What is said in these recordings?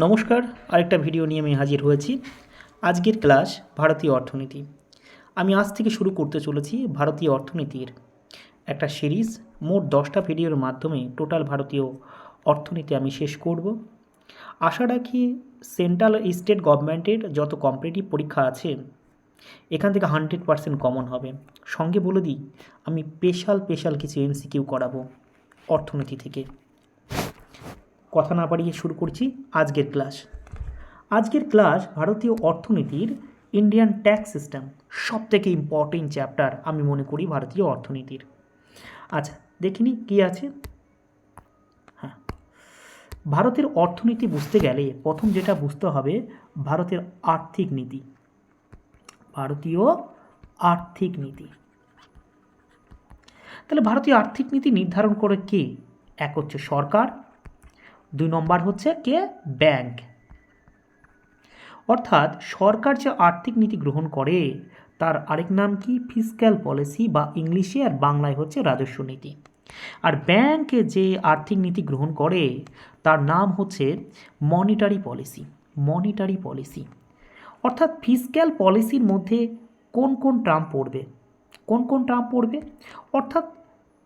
নমস্কার, আরেকটা ভিডিও নিয়ে আমি হাজির হয়েছি। আজকের ক্লাস ভারতীয় অর্থনীতি। আমি আজ থেকে শুরু করতে চলেছি ভারতীয় অর্থনীতির একটা সিরিজ। মোট 10টা ভিডিওর মাধ্যমে টোটাল ভারতীয় অর্থনীতি আমি শেষ করব। আশা রাখি সেন্ট্রাল স্টেট গভর্নমেন্টের যত কম্পিটিটিভ পরীক্ষা আছে এখান থেকে 100% কমন হবে। সঙ্গে বলে দিই, আমি স্পেশাল কিছু এমসিকিউ করাবো অর্থনীতি থেকে। কথা না বাড়িয়ে শুরু করছি আজকের ক্লাস। আজকের ক্লাস ভারতীয় অর্থনীতির ইন্ডিয়ান ট্যাক্স সিস্টেম, সব থেকে ইম্পর্টেন্ট চ্যাপ্টার আমি মনে করি ভারতীয় অর্থনীতির। আচ্ছা, দেখিনি কি আছে। হ্যাঁ, ভারতের অর্থনীতি বুঝতে গেলে প্রথম যেটা বুঝতে হবে ভারতের আর্থিক নীতি। ভারতীয় আর্থিক নীতি, তাহলে ভারতীয় আর্থিক নীতি নির্ধারণ করে কে? এক হচ্ছে সরকার, 2 নম্বর হচ্ছে কে? ব্যাংক। অর্থাৎ সরকার যে আর্থিক নীতি গ্রহণ করে তার আরেক নাম কি? ফিসক্যাল পলিসি, বা ইংলিশে আর বাংলায় হচ্ছে রাজস্ব নীতি। আর ব্যাংক যে আর্থিক নীতি গ্রহণ করে তার নাম হচ্ছে মনিটারি পলিসি। মনিটারি পলিসি অর্থাৎ ফিসক্যাল পলিসির মধ্যে কোন কোন টার্ম পড়বে? কোন কোন টার্ম পড়বে? অর্থাৎ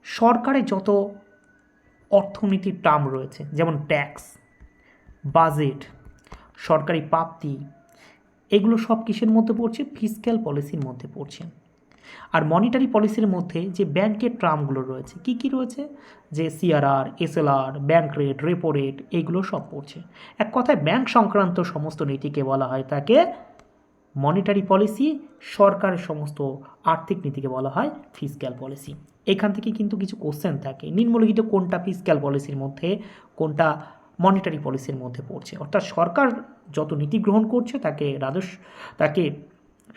সরকারের যত অর্থনীতির টার্ম রয়েছে, যেমন ট্যাক্স, বাজেট, সরকারি প্রাপ্তি, এগুলো সব কিসের মধ্যে পড়ছে? ফিসক্যাল পলিসির মধ্যে পড়ছে। আর মনিটারি পলিসির মধ্যে যে ব্যাংকের টার্মগুলো রয়েছে, কি কি রয়েছে? যে CRR, SLR, bank rate, repo rate, এইগুলো সব পড়ছে। এক কথায় ব্যাংক সংক্রান্ত সমস্ত নীতিকে বলা হয় তাকে মনিটারি পলিসি। সরকারের সমস্ত আর্থিক নীতিকে বলা হয় ফিসক্যাল পলিসি। এখান থেকে কিন্তু কিছু কোশ্চেন থাকে, নিম্নলিখিত কোনটা ফিসক্যাল পলিসির মধ্যে, কোনটা মনিটারি পলিসির মধ্যে পড়ছে। অর্থাৎ সরকার যত নীতি গ্রহণ করছে তাকে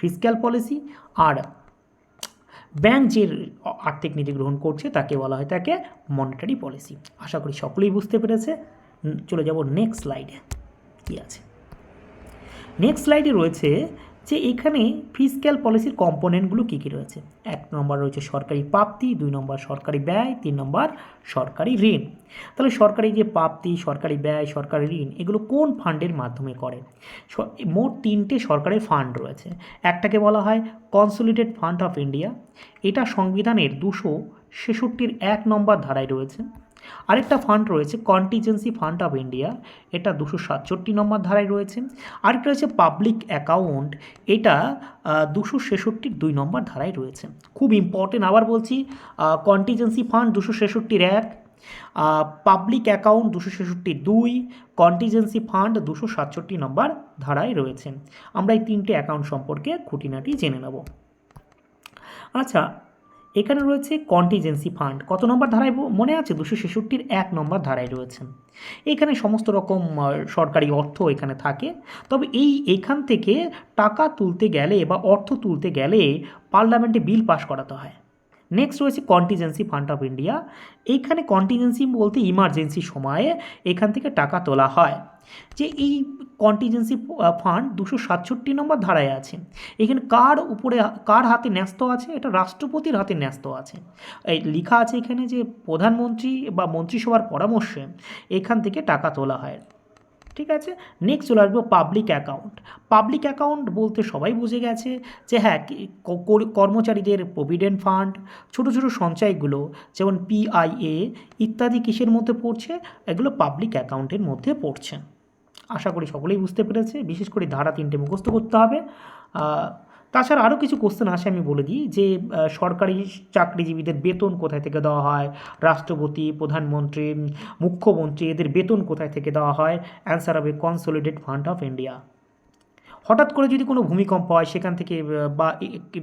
ফিসক্যাল পলিসি, আর ব্যাংক যে আর্থিক নীতি গ্রহণ করছে তাকে বলা হয় তাকে মনিটারি পলিসি। আশা করি সকলেই বুঝতে পেরেছে। চলে যাব নেক্সট স্লাইডে। কি আছে নেক্সট স্লাইডে? রয়েছে যে এখানে ফিসক্যাল পলিসির কম্পোনেন্টগুলো কী কী রয়েছে। 1 নম্বর রয়েছে সরকারি প্রাপ্তি, 2 নম্বর সরকারি ব্যয়, 3 নম্বর সরকারি ঋণ। তাহলে সরকারি যে প্রাপ্তি, সরকারি ব্যয়, সরকারি ঋণ, এগুলো কোন ফান্ডের মাধ্যমে করে? মোট 3টে সরকারের ফান্ড রয়েছে। একটাকে বলা হয় কনসলিডেটেড ফান্ড অফ ইন্ডিয়া, এটা সংবিধানের 266 1 নম্বর ধারায় রয়েছে। আরেকটা ফান্ড রয়েছে কন্টিজেন্সি ফান্ড অফ ইন্ডিয়া, এটা 267 নম্বর ধারায় রয়েছে। আরেকটা রয়েছে পাবলিক অ্যাকাউন্ট, এটা 266 2 নম্বর ধারায় রয়েছে। খুব ইম্পর্টেন্ট, আবার বলছি, contingency fund 266 1, public account 266 2, contingency fund 267 নম্বর ধারায় রয়েছে। আমরা এই 3টে অ্যাকাউন্ট সম্পর্কে খুঁটিনাটি জেনে নেব। আচ্ছা, এখানে রয়েছে কন্টিজেন্সি ফান্ড, কত নম্বর ধারায় মনে আছে? 266 1 নম্বর ধারায় রয়েছে। এখানে সমস্ত রকম সরকারি অর্থ এখানে থাকে। তবে এখান থেকে টাকা তুলতে গেলে বা অর্থ তুলতে গেলে পার্লামেন্টে বিল পাস করাতে হয়। নেক্সট রয়েছে কন্টিজেন্সি ফান্ড অফ ইন্ডিয়া, এইখানে কন্টিজেন্সি বলতে ইমার্জেন্সি সময়ে এখান থেকে টাকা তোলা হয়। যে এই কন্টিজেন্সি ফান্ড 267 নম্বর ধারায় আছে। এখানে কার হাতে ন্যস্ত আছে? এটা রাষ্ট্রপতির হাতে ন্যস্ত আছে। এই লেখা আছে এখানে যে প্রধানমন্ত্রী বা মন্ত্রিসভার পরামর্শে এখান থেকে টাকা তোলা হয়। ঠিক আছে, নেক্সট চলে আসবো পাবলিক অ্যাকাউন্ট। পাবলিক অ্যাকাউন্ট বলতে সবাই বুঝে গেছে যে হ্যাঁ, কর্মচারীদের প্রভিডেন্ট ফান্ড, ছোটো ছোটো সঞ্চয়গুলো যেমন পিআইএ ইত্যাদি কিসের মধ্যে পড়ছে? এগুলো পাবলিক অ্যাকাউন্টের মধ্যে পড়ছে। আশা করি সকলেই বুঝতে পেরেছে। বিশেষ করে ধারা 3টে মুখস্থ করতে হবে। তাছাড়া আরও কিছু কোশ্চেন আসে, আমি বলে দিই যে সরকারি চাকরিজীবীদের বেতন কোথায় থেকে দেওয়া হয়, রাষ্ট্রপতি, প্রধানমন্ত্রী, মুখ্যমন্ত্রী, এদের বেতন কোথায় থেকে দেওয়া হয়? অ্যান্সার হবে কনসলিডেটেড ফান্ড অফ ইন্ডিয়া। হঠাৎ করে যদি কোনো ভূমিকম্প হয় সেখান থেকে, বা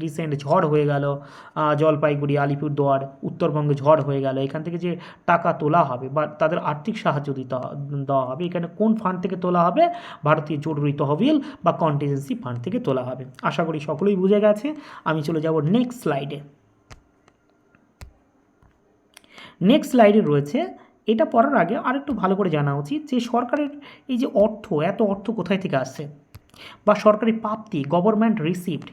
রিসেন্ট ঝড় হয়ে গেল, জলপাইগুড়ি, আলিপুরদুয়ার, উত্তরবঙ্গে ঝড় হয়ে গেল, এখান থেকে যে টাকা তোলা হবে বা তাদের আর্থিক সাহায্য দেওয়া হবে, এখানে কোন ফান্ড থেকে তোলা হবে? ভারতীয় জরুরি তহবিল বা কন্টিজেন্সি ফান্ড থেকে তোলা হবে। আশা করি সকলেই বুঝে গেছে। আমি চলে যাব নেক্সট স্লাইডে। নেক্সট স্লাইডে রয়েছে, এটা পড়ার আগে আরেকটু ভালো করে জানা উচিত যে সরকারের এই যে এত অর্থ কোথায় থেকে আসছে, বা সরকারি প্রাপ্তি, গভর্নমেন্ট রিসিপ্ট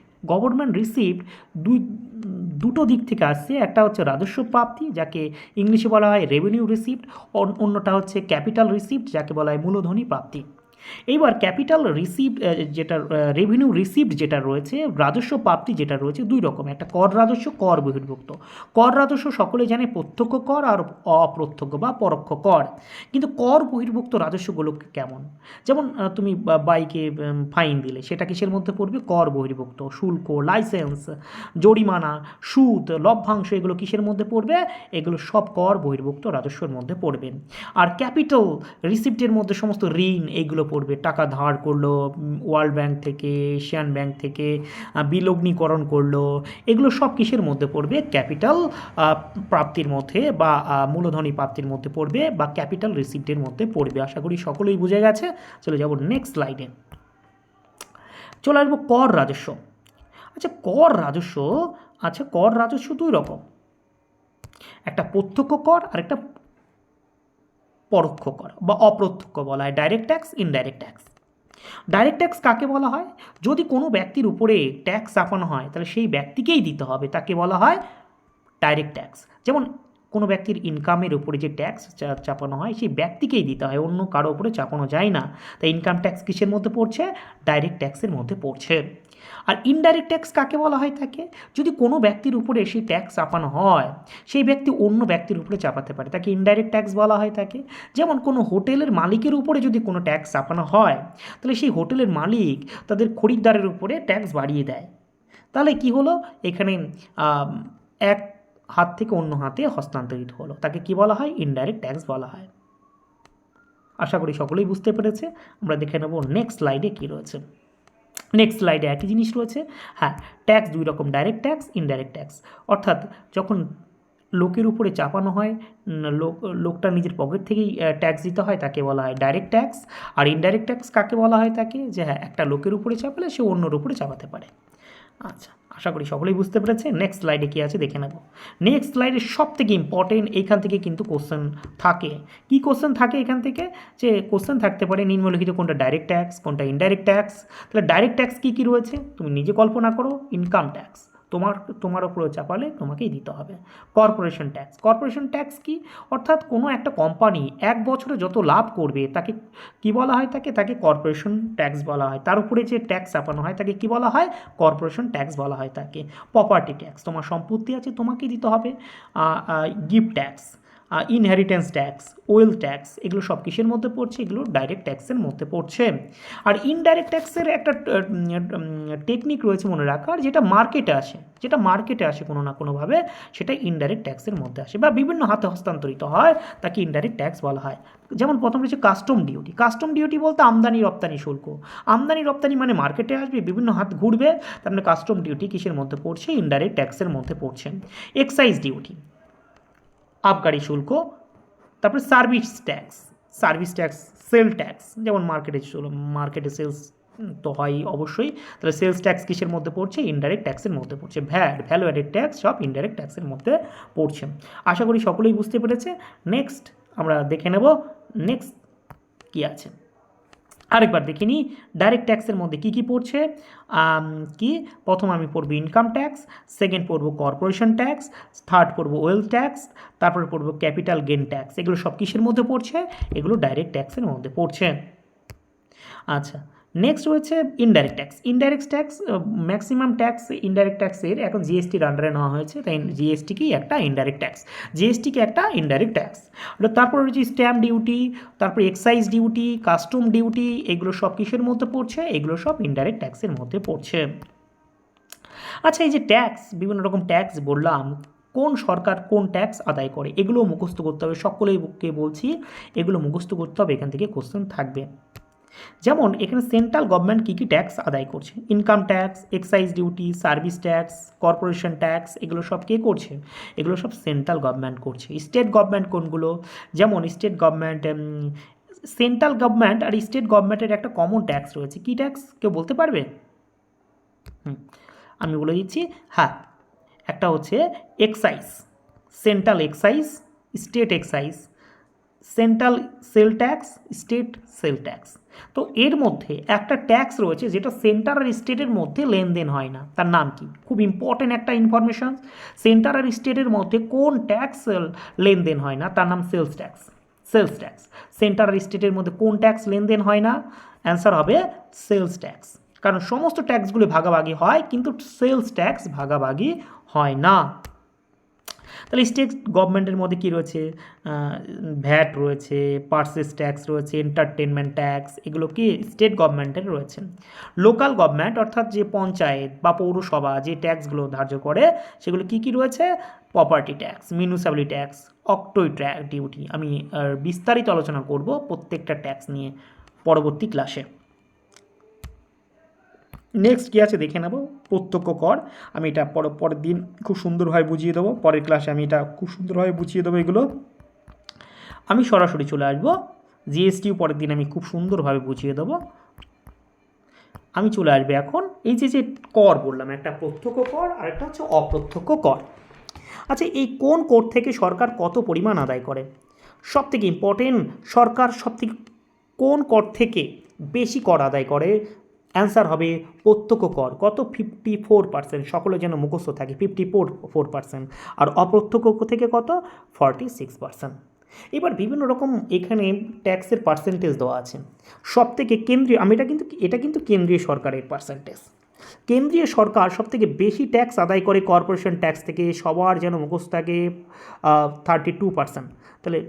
দুটো দিক থেকে আসছে। একটা হচ্ছে রাজস্ব প্রাপ্তি, যাকে ইংলিশে বলা হয় রেভিনিউ রিসিপ্ট, অন্যটা হচ্ছে ক্যাপিটাল রিসিপ্ট, যাকে বলা হয় মূলধনী প্রাপ্তি। এইবার ক্যাপিটাল রিসিভড যেটা রেভিনিউ রিসিভড যেটা রয়েছে, রাজস্ব প্রাপ্তি যেটা রয়েছে দুই রকম, একটা কর রাজস্ব, কর বহির্ভুক্ত। কর রাজস্ব সকলে জানে প্রত্যক্ষ কর আর অপ্রত্যক্ষ বা পরোক্ষ কর, কিন্তু কর বহির্ভুক্ত রাজস্বগুলো কেমন? যেমন তুমি বাইকে ফাইন দিলে, সেটা কিসের মধ্যে পড়বে? কর বহির্ভুক্ত। শুল্ক, লাইসেন্স, জরিমানা, সুদ, লভ্যাংশ, এগুলো কিসের মধ্যে পড়বে? এগুলো সব কর বহির্ভুক্ত রাজস্বের মধ্যে পড়বে। আর ক্যাপিটাল রিসিপ্টের মধ্যে সমস্ত ঋণ এগুলো পড়বে, টাকা ধার করলো ওয়ার্ল্ড ব্যাংক থেকে, এশিয়ান ব্যাংক থেকে, বিলগ্নীকরণ করলো, এগুলো সব কিসের মধ্যে পড়বে? ক্যাপিটাল প্রাপ্তির মধ্যে বা মূলধনী প্রাপ্তির মধ্যে পড়বে বা ক্যাপিটাল রিসিপ্টের মধ্যে পড়বে। আশা করি সকলেই বুঝে গেছে। চলে যাব নেক্সট স্লাইডে। চলে আসবো কর রাজস্ব। কর রাজস্ব দুই রকম, একটা প্রত্যক্ষ কর আর একটা পরোক্ষ কর বা অপ্রত্যক্ষ বলা হয়, direct tax, indirect tax. Direct tax কাকে বলা হয়? যদি কোনো ব্যক্তির উপরে ট্যাক্স চাপানো হয় তাহলে সেই ব্যক্তিকেই দিতে হবে, তাকে বলা হয় ডাইরেক্ট ট্যাক্স। যেমন কোনো ব্যক্তির ইনকামের উপরে যে ট্যাক্স চাপানো হয় সেই ব্যক্তিকেই দিতে হয়, অন্য কারো উপরে চাপানো যায় না। তাই ইনকাম ট্যাক্স কিসের মধ্যে পড়ছে? ডাইরেক্ট ট্যাক্সের মধ্যে পড়ছে। আর ইনডাইরেক্ট ট্যাক্স কাকে বলা হয় থাকে? যদি কোনো ব্যক্তির উপরে সেই ট্যাক্স চাপানো হয়, সেই ব্যক্তি অন্য ব্যক্তির উপরে চাপাতে পারে, তাকে ইনডাইরেক্ট ট্যাক্স বলা হয় থাকে। যেমন কোনো হোটেলের মালিকের উপরে যদি কোনো ট্যাক্স চাপানো হয়, তাহলে সেই হোটেলের মালিক তাদের খরিদ্দারের উপরে ট্যাক্স বাড়িয়ে দেয়। তাহলে কি হলো? এখানে এক হাত থেকে অন্য হাতে হস্তান্তরিত হলো, তাকে কি বলা হয়? ইনডাইরেক্ট ট্যাক্স বলা হয়। আশা করি সকলেই বুঝতে পেরেছে। আমরা দেখে নেব নেক্সট স্লাইডে কী রয়েছে। নেক্সট স্লাইডে একই জিনিস রয়েছে। হ্যাঁ, ট্যাক্স দুই রকম, ডাইরেক্ট ট্যাক্স, ইনডাইরেক্ট ট্যাক্স। অর্থাৎ যখন লোকের উপরে চাপানো হয়, লোকটা নিজের পকেট থেকেই ট্যাক্স দিতে হয়, তাকে বলা হয় ডাইরেক্ট ট্যাক্স। আর ইনডাইরেক্ট ট্যাক্স কাকে বলা হয় থাকে? যে হ্যাঁ, একটা লোকের উপরে চাপালে সে অন্যর উপরে চাপাতে পারে। আচ্ছা, আশা করি সকলেই বুঝতে পেরেছে। নেক্সট স্লাইডে কী আছে দেখে নেব। নেক্সট স্লাইডে সব থেকে ইম্পর্টেন্ট, এইখান থেকে কিন্তু কোশ্চেন থাকে। কি কোশ্চেন থাকে এখান থেকে? যে কোশ্চেন থাকতে পারে নিম্নলিখিত কোনটা ডাইরেক্ট ট্যাক্স, কোনটা ইনডাইরেক্ট ট্যাক্স। তাহলে ডাইরেক্ট ট্যাক্স কী কী রয়েছে তুমি নিজে কল্পনা করো। ইনকাম ট্যাক্স, তোমার উপরে চাপালে তোমাকেই দিতে হবে। কর্পোরেশন ট্যাক্স, কর্পোরেশন ট্যাক্স কি? অর্থাৎ কোনো একটা কোম্পানি এক বছরে যত লাভ করবে তাকে কি বলা হয়? তাকে কর্পোরেশন ট্যাক্স বলা হয়। তার উপরে যে ট্যাক্স চাপানো হয় তাকে কি বলা হয়? কর্পোরেশন ট্যাক্স বলা হয় তাকে। প্রপার্টি ট্যাক্স, তোমার সম্পত্তি আছে তোমাকেই দিতে হবে। Gift tax, inheritance tax, wealth tax, এগুলো সব কিসের মধ্যে পড়ছে? এগুলো ডাইরেক্ট ট্যাক্সের মধ্যে পড়ছে। আর ইনডাইরেক্ট ট্যাক্সের একটা টেকনিক রয়েছে মনে রাখার, যেটা মার্কেটে আসে কোনো না কোনোভাবে, সেটা ইনডাইরেক্ট ট্যাক্সের মধ্যে আসে বা বিভিন্ন হাতে হস্তান্তরিত হয়, তাকে ইনডাইরেক্ট ট্যাক্স বলা হয়। যেমন প্রথম রয়েছে কাস্টম ডিউটি। কাস্টম ডিউটি বলতে আমদানি রপ্তানি শুল্ক। আমদানি রপ্তানি মানে মার্কেটে আসবে, বিভিন্ন হাত ঘুরবে, তার মানে কাস্টম ডিউটি কিসের মধ্যে পড়ছে? ইনডাইরেক্ট ট্যাক্সের মধ্যে পড়ছে। এক্সাইজ ডিউটি, আবগারি শুল্ক। তারপরে সার্ভিস ট্যাক্স, সেল ট্যাক্স, যেমন মার্কেটে সেলস তো হয় অবশ্যই, তাহলে সেলস ট্যাক্স কিসের মধ্যে পড়ছে? ইনডাইরেক্ট ট্যাক্সের মধ্যে পড়ছে। ভ্যালু অ্যাডেড ট্যাক্স সব ইনডাইরেক্ট ট্যাক্সের মধ্যে পড়ছে। আশা করি সকলেই বুঝতে পেরেছে। নেক্সট আমরা দেখে নেব নেক্সট কী আছে। আরেকবার দেখে নিই ডাইরেক্ট ট্যাক্সের মধ্যে কী কী পড়ছে। প্রথম আমি পড়ব ইনকাম ট্যাক্স, সেকেন্ড পড়ব কর্পোরেশন ট্যাক্স, থার্ড পড়ব ওয়েলথ ট্যাক্স, তারপরে পড়ব ক্যাপিটাল গেন ট্যাক্স। এগুলো সব কিসের মধ্যে পড়ছে? এগুলো ডাইরেক্ট ট্যাক্সের মধ্যে পড়ছে। আচ্ছা, নেক্সট রয়েছে indirect tax. Indirect tax, maximum tax indirect ট্যাক্সের এখন জিএসটির আন্ডারে নেওয়া হয়েছে, তাই জিএসটিকেই একটা ইনডাইরেক্ট ট্যাক্স, জিএসটিকে একটা ইনডাইরেক্ট ট্যাক্স। তারপর রয়েছে স্ট্যাম্প ডিউটি, তারপর এক্সাইজ ডিউটি, কাস্টম ডিউটি, এগুলো সব কিসের মধ্যে পড়ছে? এগুলো সব ইনডাইরেক্ট ট্যাক্সের মধ্যে পড়ছে। আচ্ছা, এই যে ট্যাক্স, বিভিন্ন রকম ট্যাক্স বললাম, কোন সরকার কোন ট্যাক্স আদায় করে এগুলো মুখস্থ করতে হবে। সকলেইকে বলছি এগুলো মুখস্থ করতে হবে, এখান থেকে কোশ্চেন থাকবে। যেমন এখানে সেন্ট্রাল গভর্নমেন্ট কী কী ট্যাক্স আদায় করছে? Income tax, excise duty, service tax, corporation tax, এগুলো সব কে করছে? এগুলো সব সেন্ট্রাল গভর্নমেন্ট করছে। স্টেট গভর্নমেন্ট কোনগুলো? যেমন স্টেট গভর্নমেন্ট, সেন্ট্রাল গভর্নমেন্ট আর স্টেট গভর্নমেন্টের একটা কমন ট্যাক্স রয়েছে। কী ট্যাক্স কেউ বলতে পারবে? আমি বলে দিচ্ছি। হ্যাঁ, একটা হচ্ছে excise, central excise, state excise, central sell tax, state sell tax. তো এর মধ্যে একটা ট্যাক্স রয়েছে যেটা সেন্টার আর স্টেটের মধ্যে লেনদেন হয় না, তার নাম কি? খুব ইম্পর্টেন্ট একটা ইনফরমেশন। সেন্টার আর স্টেটের মধ্যে কোন ট্যাক্স লেনদেন হয় না, তার নাম সেলস ট্যাক্স। সেন্টার আর স্টেটের মধ্যে কোন ট্যাক্স লেনদেন হয় না? অ্যান্সার হবে সেলস ট্যাক্স, কারণ সমস্ত ট্যাক্সগুলো ভাগাভাগি হয় কিন্তু সেলস ট্যাক্স ভাগাভাগি হয় না। তাহলে স্টেট গভর্নমেন্টের মধ্যে কী রয়েছে, ভ্যাট রয়েছে, পার্সেস ট্যাক্স রয়েছে, এন্টারটেনমেন্ট ট্যাক্স, এগুলো কি স্টেট গভর্নমেন্টের রয়েছে। লোকাল গভর্নমেন্ট অর্থাৎ যে পঞ্চায়েত বা পৌরসভা যে ট্যাক্সগুলো ধার্য করে সেগুলো কি কি রয়েছে, property tax, municipality tax, octroi duty. আমি বিস্তারিত আলোচনা করব প্রত্যেকটা ট্যাক্স নিয়ে পরবর্তী ক্লাসে। নেক্সট কী আছে দেখে নেব, প্রত্যক্ষ কর। আমি এটা পরের দিন খুব সুন্দরভাবে বুঝিয়ে দেবো, পরের ক্লাসে আমি এটা খুব সুন্দরভাবে বুঝিয়ে দেবো এগুলো। আমি সরাসরি চলে আসবো জিএসটিও পরের দিন আমি খুব সুন্দরভাবে বুঝিয়ে দেবো। আমি চলে আসবে এখন এই যে যে কর বললাম, একটা প্রত্যক্ষ কর আর একটা হচ্ছে অপ্রত্যক্ষ কর। আচ্ছা, এই কোন কর থেকে সরকার কত পরিমাণ আদায় করে? সবথেকে ইম্পর্টেন্ট, সরকার সবথেকে কোন কর থেকে বেশি কর আদায় করে? অ্যান্সার হবে প্রত্যক্ষ কর। কত? 54%। সকলে যেন মুখস্থ থাকে, 54%। আর অপ্রত্যক্ষ থেকে কত? 46%। এবার বিভিন্ন রকম এখানে ট্যাক্সের পার্সেন্টেজ দেওয়া আছে। সবথেকে কেন্দ্রীয়, আমি এটা কিন্তু কেন্দ্রীয় সরকারের পার্সেন্টেজ। কেন্দ্রীয় সরকার সবথেকে বেশি ট্যাক্স আদায় করে কর্পোরেশন ট্যাক্স থেকে, সবার যেন মুখস্থ থাকে, 32%। তাহলে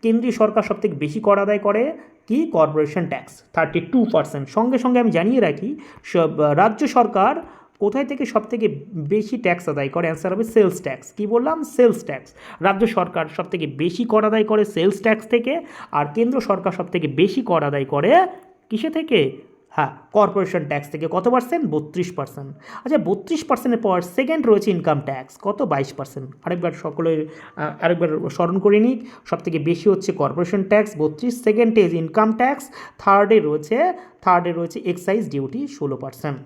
কেন্দ্রীয় সরকার সবথেকে বেশি কর আদায় করে কি? Corporation tax, 32%। সঙ্গে সঙ্গে আমি জানিয়ে রাখি, সব রাজ্য সরকার কোথায় থেকে সবথেকে বেশি ট্যাক্স আদায় করে? অ্যান্সার হবে সেলস ট্যাক্স। কী বললাম? Sales tax. রাজ্য সরকার সবথেকে বেশি কর আদায় করে সেলস ট্যাক্স থেকে, আর কেন্দ্র সরকার সবথেকে বেশি কর আদায় করে কিসে থেকে? হ্যাঁ, কর্পোরেশন ট্যাক্স থেকে। কত পার্সেন্ট? 32%। আচ্ছা, 32%-এর পর সেকেন্ড রয়েছে ইনকাম ট্যাক্স, কত? 22%। আরেকবার স্মরণ করে নিই, সবথেকে বেশি হচ্ছে কর্পোরেশন ট্যাক্স 32, সেকেন্ডে ইনকাম ট্যাক্স, থার্ডে রয়েছে এক্সাইজ ডিউটি 16%।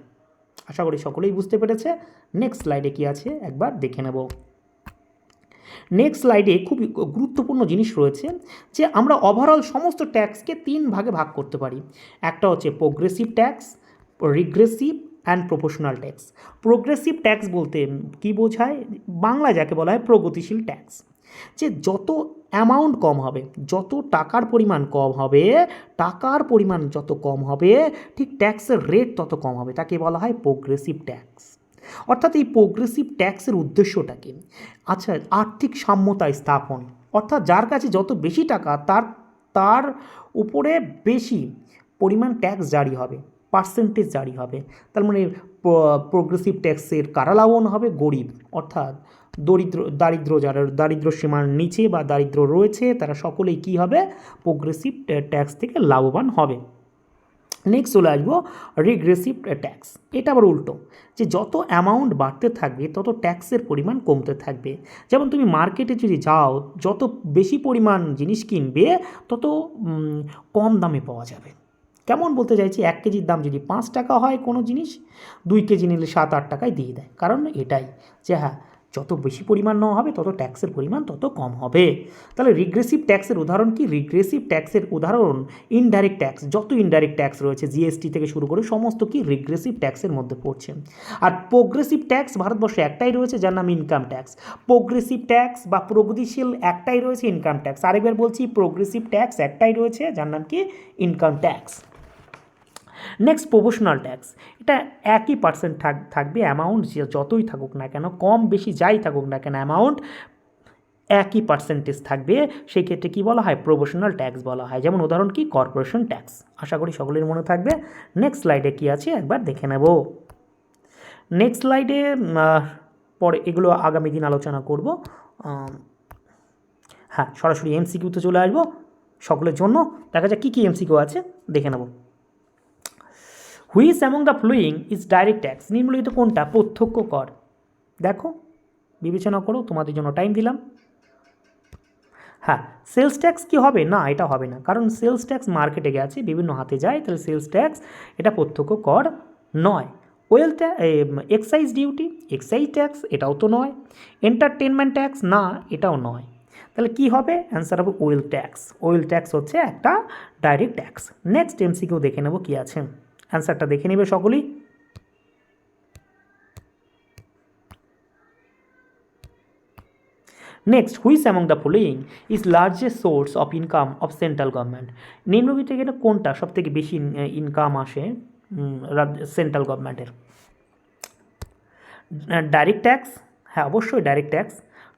আশা করি সকলেই বুঝতে পেরেছে। নেক্সট স্লাইডে কী আছে একবার দেখে নেব। নেক্সট স্লাইডে খুব গুরুত্বপূর্ণ জিনিস রয়েছে যে আমরা ওভারঅল সমস্ত ট্যাক্সকে 3 ভাগে ভাগ করতে পারি। একটা হচ্ছে progressive tax, regressive and proportional tax. Progressive tax বলতে কী বোঝায়? বাংলায় যাকে বলা হয় প্রগতিশীল ট্যাক্স। যে যত অ্যামাউন্ট কম হবে, যত টাকার পরিমাণ কম হবে, যত কম হবে, ঠিক ট্যাক্সের রেট তত কম হবে, তাকে বলা হয় প্রোগ্রেসিভ ট্যাক্স। অর্থাৎ এই প্রোগ্রেসিভ ট্যাক্সের উদ্দেশ্যটা কি? আচ্ছা, আর্থিক সাম্যতা স্থাপন, অর্থাৎ যার কাছে যত বেশি টাকা তার উপরে বেশি পরিমাণ ট্যাক্স জারি হবে, পার্সেন্টেজ জারি হবে। তার মানে প্রোগ্রেসিভ ট্যাক্সের কারা লাভবান হবে? গরিব, অর্থাৎ দারিদ্র সীমার নিচে বা দারিদ্র রয়েছে তারা সকলেই কী হবে? প্রোগ্রেসিভ ট্যাক্স থেকে লাভবান হবে। নেক্সট চলে আসবো রিগ্রেসিভ ট্যাক্স। এটা আবার উল্টো, যে যত অ্যামাউন্ট বাড়তে থাকবে তত ট্যাক্সের পরিমাণ কমতে থাকবে। যেমন তুমি মার্কেটে যদি যাও, যত বেশি পরিমাণ জিনিস কিনবে তত কম দামে পাওয়া যাবে। কেমন বলতে চাইছি? 1 কেজির দাম যদি 5 টাকা হয় কোনো জিনিস, 2 কেজি নিলে 7-8 টাকায় দিয়ে দেয়। কারণ এটাই যে হ্যাঁ, যত বেশি পরিমাণ নেওয়া হবে তত ট্যাক্সের পরিমাণ তত কম হবে। তাহলে রিগ্রেসিভ ট্যাক্সের উদাহরণ কি? রিগ্রেসিভ ট্যাক্সের উদাহরণ ইনডাইরেক্ট ট্যাক্স। যত ইনডাইরেক্ট ট্যাক্স রয়েছে জিএসটি থেকে শুরু করে সমস্ত কি রিগ্রেসিভ ট্যাক্সের মধ্যে পড়ছে। আর প্রোগ্রেসিভ ট্যাক্স ভারতবর্ষে একটাই রয়েছে, যার নাম ইনকাম ট্যাক্স। প্রোগ্রেসিভ ট্যাক্স বা প্রগতিশীল একটাই রয়েছে, ইনকাম ট্যাক্স। আরেকবার বলছি, প্রোগ্রেসিভ ট্যাক্স একটাই রয়েছে, যার নাম কি? Income tax. Next proportional tax. এটা একই পার্সেন্ট থাকবে, অ্যামাউন্ট যতই থাকুক না কেন, কম বেশি যাই থাকুক না কেন, অ্যামাউন্ট একই পার্সেন্টেজ থাকবে। সেই ক্ষেত্রে কী বলা হয়? প্রপোর্শনাল ট্যাক্স বলা হয়। যেমন উদাহরণ কি? Corporation tax. আশা করি সকলের মনে থাকবে। নেক্সট স্লাইডে কী আছে একবার দেখে নেব। নেক্সট স্লাইডে পরে এগুলো আগামী দিন আলোচনা করব। হ্যাঁ, সরাসরি এমসিকিউতে চলে আসবো সকলের জন্য। দেখা যাক কী কী এমসিকিউ আছে, দেখে নেব। Which among the following is direct tax? নিম্নলিখিত কোনটা প্রত্যক্ষ কর? দেখো, বিবেচনা করো, তোমাদের জন্য টাইম দিলাম। হ্যাঁ, সেলস ট্যাক্স কি হবে? না, এটা হবে না, কারণ সেলস ট্যাক্স মার্কেটে গেছে, বিভিন্ন হাতে যায়, তাহলে সেলস ট্যাক্স এটা প্রত্যক্ষ কর নয়। এক্সাইজ ডিউটি, এক্সাইজ ট্যাক্স, এটাও তো নয়। এন্টারটেনমেন্ট ট্যাক্স, না, এটাও নয়। তাহলে কি হবে? অ্যান্সার হবে ওয়েলথ ট্যাক্স। ওয়েলথ ট্যাক্স হচ্ছে একটা ডাইরেক্ট ট্যাক্স। নেক্সট এমসিকিউ দেখে নেব কী আছে, অ্যান্সারটা দেখে নেবে সকলেই। Next, which among the following is largest source of income of central government? নিম্নলিখিত থেকে কোনটা সব থেকে বেশি ইনকাম আসে সেন্ট্রাল গভর্নমেন্টের? ডাইরেক্ট ট্যাক্স, হ্যাঁ অবশ্যই ডাইরেক্ট ট্যাক্স,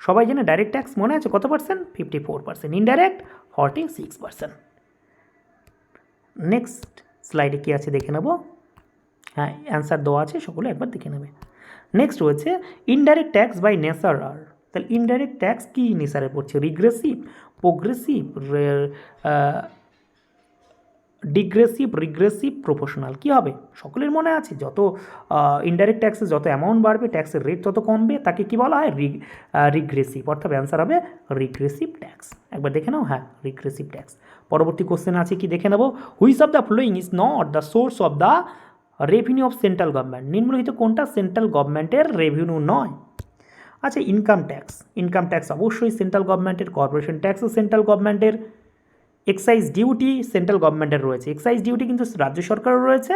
সবাই জানে ডাইরেক্ট ট্যাক্স, মনে আছে কত পার্সেন্ট? 54%, ইনডাইরেক্ট 46%। নেক্সট স্লাইডে কী আছে দেখে নেব, হ্যাঁ অ্যান্সার দেওয়া আছে, সকলে একবার দেখে নেবে। নেক্সট হচ্ছে ইনডাইরেক্ট ট্যাক্স বাই নেচার আর, তাহলে ইনডাইরেক্ট ট্যাক্স কী নেচারে পড়ছে? রিগ্রেসিভ, প্রোগ্রেসিভ, ডিগ্রেসিভ, রিগ্রেসিভ, প্রপোর্শনাল, কী হবে সকলের মনে আছে? যত ইনডাইরেক্ট ট্যাক্সে যত অ্যামাউন্ট বাড়বে ট্যাক্সের রেট তত কমবে, তাকে কী বলা হয়? রিগ্রেসিভ, অর্থাৎ অ্যান্সার হবে রিগ্রেসিভ ট্যাক্স। একবার দেখে নাও, হ্যাঁ রিগ্রেসিভ ট্যাক্স। পরবর্তী কোশ্চেন আছে কি দেখে নেব, which of the following is not the source of the revenue of central government? নিম্নলিখিত কোনটা সেন্ট্রাল গভর্নমেন্টের রেভিনিউ নয়? আচ্ছা, ইনকাম ট্যাক্স, ইনকাম ট্যাক্স অবশ্যই সেন্ট্রাল গভর্নমেন্টের, কর্পোরেশন ট্যাক্সও সেন্ট্রাল গভর্নমেন্টের, এক্সাইজ ডিউটি সেন্ট্রাল গভর্নমেন্টের রয়েছে, এক্সাইজ ডিউটি কিন্তু রাজ্য সরকারও রয়েছে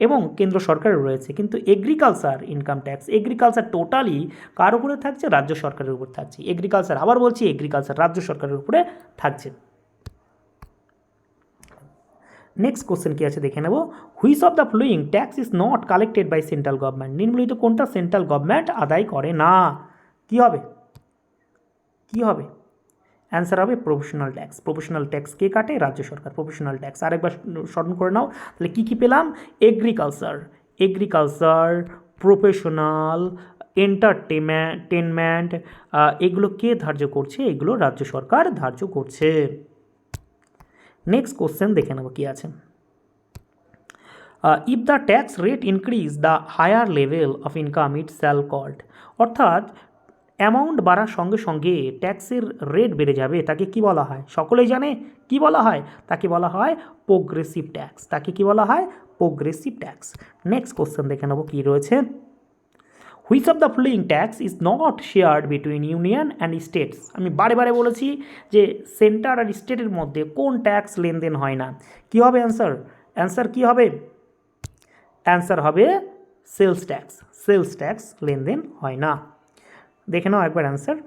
এবং কেন্দ্র সরকারের রয়েছে, কিন্তু agriculture income tax, agriculture totally কার উপরে থাকছে? রাজ্য সরকারের উপর থাকছে। এগ্রিকালচার, আবার বলছি এগ্রিকালচার রাজ্য সরকারের উপরে থাকছে। নেক্সট কোশ্চেন কী আছে দেখে নেব, which of the following tax is not collected by central government? নিম্নলিখিত কোনটা সেন্ট্রাল গভর্নমেন্ট আদায় করে না? কী হবে? কী হবে? অ্যান্সার হবে প্রফেশনাল ট্যাক্স। প্রফেশনাল ট্যাক্স কে কাটে? রাজ্য সরকার। প্রফেশনাল ট্যাক্স আরেকবার স্মরণ করে নাও, তাহলে কী কী পেলাম? এগ্রিকালচার, এগ্রিকালচার, প্রফেশনাল, এন্টারটেনমেন্ট, এগুলো কে ধার্য করছে? এগুলো রাজ্য সরকার ধার্য করছে। নেক্সট কোশ্চেন দেখে নেব কী আছে, if the tax rate increase the higher level of income it shall called, অর্থাৎ অ্যামাউন্ট বাড়ার সঙ্গে সঙ্গে ট্যাক্সের রেট বেড়ে যাবে, তাকে কি বলা হয়? সকলেই জানে কি বলা হয়? তাকে বলা হয় প্রোগ্রেসিভ ট্যাক্স। তাকে কি বলা হয়? Progressive tax. নেক্সট কোশ্চেন দেখে নেব কী রয়েছে, which of the following tax is not shared between union and states? আমি বারে বারে বলেছি যে সেন্টার আর স্টেটের মধ্যে কোন ট্যাক্স লেনদেন হয় না। কী হবে অ্যান্সার? অ্যান্সার কী হবে? অ্যান্সার হবে সেলস ট্যাক্স। সেলস ট্যাক্স লেনদেন হয় না। দেখে নাও একবার অ্যান্সার।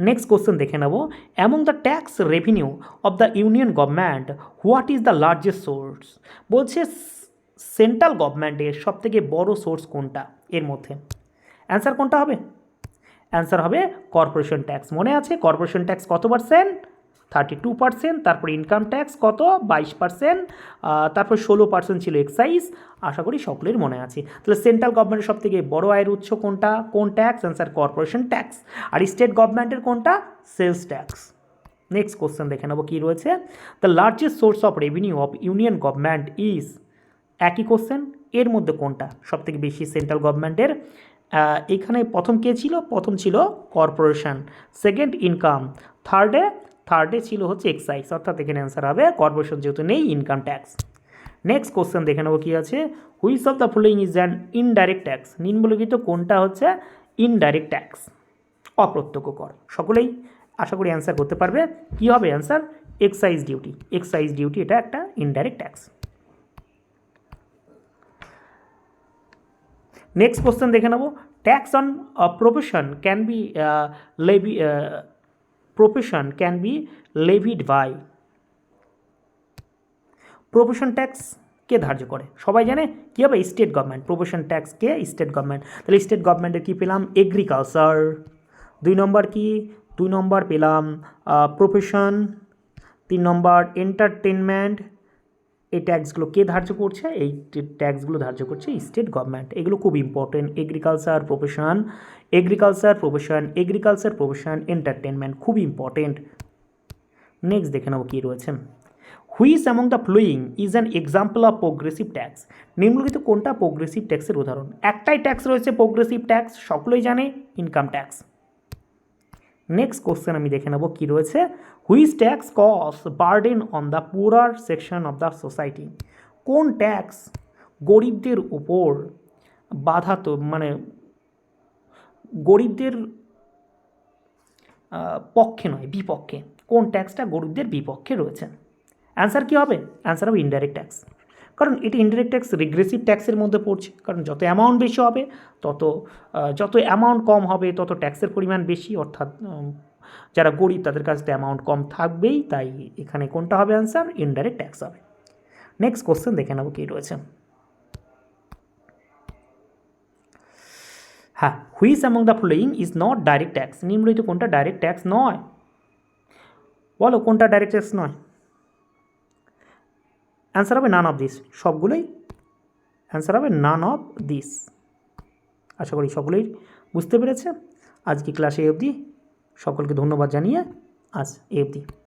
নেক্সট কোশ্চেন দেখে নেব, among the tax revenue of the union government what is the largest source? বলছে সেন্ট্রাল গভর্নমেন্টের সবথেকে বড় সোর্স কোনটা এর মধ্যে? অ্যান্সার কোনটা হবে? অ্যান্সার হবে কর্পোরেশন ট্যাক্স। মনে আছে কর্পোরেশন ট্যাক্স কত পার্সেন্ট? 32%। তারপর ইনকাম ট্যাক্স কত? 22%। তারপর 16% ছিল এক্সাইজ। আশা করি সকলের মনে আছে। তাহলে সেন্ট্রাল গভর্নমেন্টের সব থেকে বড় আয়ের উৎস কোনটা? কোন ট্যাক্স? Answer corporation tax. আর স্টেট গভর্নমেন্টের কোনটা? Sales tax. নেক্সট কোশ্চেন দেখে নেব কী রয়েছে, the largest source of revenue of union government is, একই কোশ্চেন, এর মধ্যে কোনটা সব থেকে বেশি সেন্ট্রাল গভর্নমেন্টের? এখানে প্রথম কে ছিল? প্রথম ছিল কর্পোরেশন, সেকেন্ড ইনকাম, থার্ডে ছিল হচ্ছে এক্সাইজ, অর্থাৎ এখানে অ্যান্সার হবে কর্পোরেশন, যেহেতু নেই ইনকাম ট্যাক্স। নেক্সট কোশ্চেন দেখে নেবো কী আছে, which of the following is an indirect tax? নিম্নলিখিত কোনটা হচ্ছে ইনডাইরেক্ট ট্যাক্স? অপ্রত্যক্ষ কর। সকলেই আশা করি অ্যান্সার করতে পারবে। কী হবে answer? Excise duty. Excise duty এটা একটা ইনডাইরেক্ট ট্যাক্স। নেক্সট কোশ্চেন দেখে নেব, tax on profession can be profession can be levied by? Profession tax কে ধার্য করে? সবাই জানে কী হবে? State government. প্রফেশন ট্যাক্স কে? State government. তাহলে স্টেট গভর্নমেন্টের কী পেলাম? এগ্রিকালচার। 2 নম্বর কি? 2 নম্বর পেলাম প্রফেশন। 3 নম্বর এন্টারটেনমেন্ট। এই ট্যাক্সগুলো কে ধার্য করছে? এই ট্যাক্সগুলো ধার্য করছে স্টেট গভর্নমেন্ট। এগুলো খুব important, agriculture profession, agriculture profession, agriculture profession, entertainment, খুব ইম্পর্টেন্ট। নেক্সট দেখে নেব কী রয়েছে, which among the following is an example of progressive tax? নিম্নলিখিত কোনটা প্রোগ্রেসিভ ট্যাক্সের উদাহরণ? একটাই ট্যাক্স রয়েছে প্রোগ্রেসিভ ট্যাক্স, সকলেই জানে, ইনকাম ট্যাক্স। নেক্সট কোশ্চেন আমি দেখে নেব কী রয়েছে, which tax cause burden on the poorer section of the society? কোন ট্যাক্স গরিবদের উপর বাধা, তো মানে গরিবদের পক্ষে নয়, বিপক্ষে। কোন ট্যাক্সটা গরিবদের বিপক্ষে রয়েছে? অ্যান্সার কী হবে? অ্যান্সার হবে ইনডাইরেক্ট ট্যাক্স। কারণ এটি ইনডাইরেক্ট ট্যাক্স রিগ্রেসিভ ট্যাক্সের মধ্যে পড়ছে, কারণ যত অ্যামাউন্ট বেশি হবে তত যত অ্যামাউন্ট কম হবে তত ট্যাক্সের পরিমাণ বেশি, অর্থাৎ যারা গরিব তাদের কাছে তো অ্যামাউন্ট কম থাকবেই, তাই এখানে কোনটা হবে অ্যান্সার? ইনডাইরেক্ট ট্যাক্স হবে। নেক্সট কোশ্চেন দেখে নেব কী রয়েছে। হ্যাঁ, which among the following is not direct tax? নিম্নলিখিত কোনটা ডাইরেক্ট ট্যাক্স নয়? বলো কোনটা ডাইরেক্ট ট্যাক্স নয়? অ্যান্সার হবে নান অফ দিস, সবগুলোই অ্যান্সার হবে নান অফ দিস। আশা করি সকলেই বুঝতে পেরেছে। আজকে ক্লাসে এই অবধি, সকলকে ধন্যবাদ জানিয়ে আজ এই অবধি।